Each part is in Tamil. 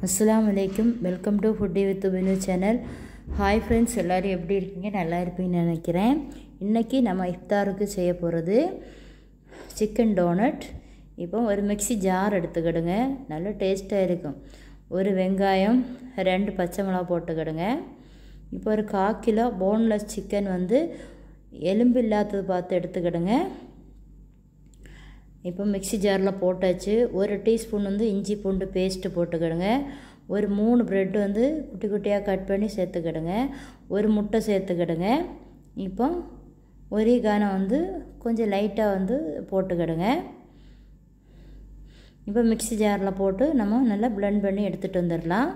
Assalamualaikum. Welcome to Foodie with Vinu channel. Hi friends, எல்லாரும் எப்படி இருக்கீங்க? நல்லா இருப்பீங்கன்னு நினைக்கிறேன். இன்னைக்கு நம்ம இஃப்தாருக்கு செய்ய போறது சிக்கன் டோனட். இப்போ ஒரு மிக்ஸி ஜார் எடுத்துக்கிடுங்க. நல்ல டேஸ்டா இருக்கும். ஒரு வெங்காயம், 2 பச்சை மிளகாய் போட்டுக்கிடுங்க. இப்போ ஒரு 1/4 கிலோ போன்லெஸ் சிக்கன் எலும்பு இல்லாதது பார்த்து எடுத்துக்கிடுங்க. இப்போ மிக்ஸி ஜாரில் போட்டாச்சு. 1 டீஸ்பூன் இஞ்சி பூண்டு பேஸ்ட்டு போட்டுக்கிடுங்க. ஒரு 3 பிரெட் குட்டி குட்டியாக கட் பண்ணி சேர்த்துக்கிடுங்க. ஒரு முட்டை சேர்த்துக்கிடுங்க. இப்போ ஒரிகானம் கொஞ்சம் லைட்டாக போட்டுக்கிடுங்க. இப்போ மிக்ஸி ஜாரில் போட்டு நம்ம நல்லா பிளெண்ட் பண்ணி எடுத்துகிட்டு வந்துடலாம்.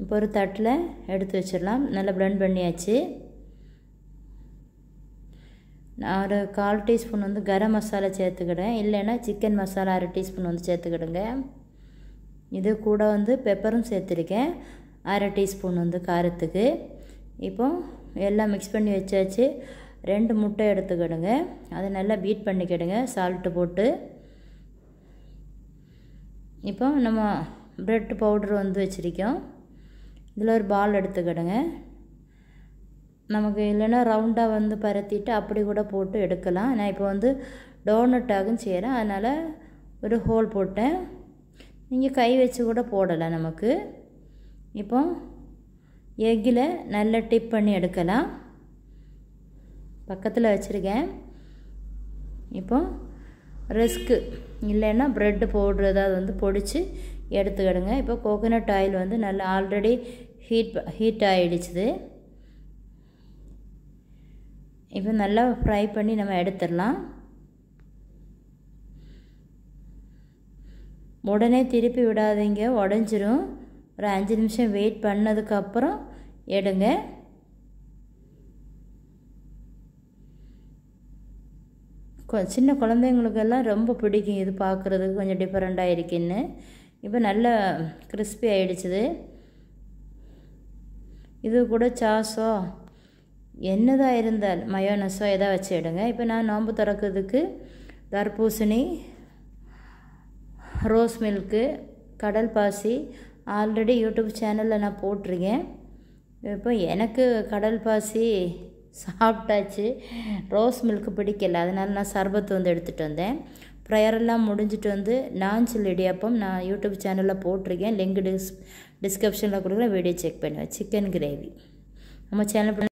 இப்போ ஒரு தட்டில் எடுத்து வச்சிடலாம். நல்லா பிளெண்ட் பண்ணியாச்சு. நான் ஒரு 1/4 டீஸ்பூன் கரம் மசாலா சேர்த்துக்கிடுவேன். இல்லைன்னா சிக்கன் மசாலா 1/2 டீஸ்பூன் சேர்த்துக்கிடுங்க. இது கூட பெப்பரும் சேர்த்துருக்கேன். 1/2 டீஸ்பூன் காரத்துக்கு. இப்போ எல்லாம் மிக்ஸ் பண்ணி வச்சாச்சு. 2 முட்டை எடுத்துக்கிடுங்க. அதை நல்லா பீட் பண்ணிக்கிடுங்க சால்ட்டு போட்டு. இப்போ நம்ம பிரெட் பவுடர் வச்சுருக்கோம். இதில் ஒரு பால் எடுத்துக்கிடுங்க. நமக்கு இல்லைன்னா ரவுண்டாக பரத்திட்டு அப்படி கூட போட்டு எடுக்கலாம். நான் இப்போ டோனட்டாகவும் செய்கிறேன். அதனால் ஒரு ஹோல் போட்டேன். நீங்கள் கை வச்சு கூட போடலாம். நமக்கு இப்போ எக்கில் நல்லா டிப் பண்ணி எடுக்கலாம். பக்கத்தில் வச்சுருக்கேன். இப்போ ரஸ்க்கு இல்லைன்னா ப்ரெட்டு பவுட்ரு ஏதாவது பொடிச்சு எடுத்துக்கிடுங்க. இப்போ கோகோனட் ஆயில் நல்லா ஆல்ரெடி ஹீட் ஆகிடுச்சுது. இப்போ நல்லா ஃப்ரை பண்ணி நம்ம எடுத்துடலாம். உடனே திருப்பி விடாதீங்க, உடஞ்சிரும். ஒரு 5 நிமிஷம் வெயிட் பண்ணதுக்கப்புறம் எடுங்க. சின்ன குழந்தைங்களுக்கெல்லாம் ரொம்ப பிடிக்கும். இது பார்க்குறதுக்கு கொஞ்சம் டிஃப்ரெண்ட்டாக இருக்குன்னு. இப்போ நல்லா கிறிஸ்பி ஆகிடுச்சுது. இது கூட சாஸோ என்னதாக இருந்தால் மயோனஸோ எதாவது வச்சு எடுங்க. இப்போ நான் நோம்பு திறக்கிறதுக்கு தர்பூசணி, ரோஸ் மில்க்கு, கடல் பாசி ஆல்ரெடி யூடியூப் சேனலில் நான் போட்டிருக்கேன். இப்போ எனக்கு கடல் பாசி சாப்பிட்டாச்சு, ரோஸ் மில்க்கு பிடிக்கல. அதனால் நான் சர்பத்து எடுத்துகிட்டு வந்தேன். ப்ரேயரெல்லாம் முடிஞ்சிட்டு நாஞ்சில் இடியாப்பம் நான் யூடியூப் சேனலில் போட்டிருக்கேன். லிங்க் டிஸ்கிரிப்ஷனில் கொடுக்குறேன். வீடியோ செக் பண்ணுவேன். சிக்கன் கிரேவி நம்ம சேனல்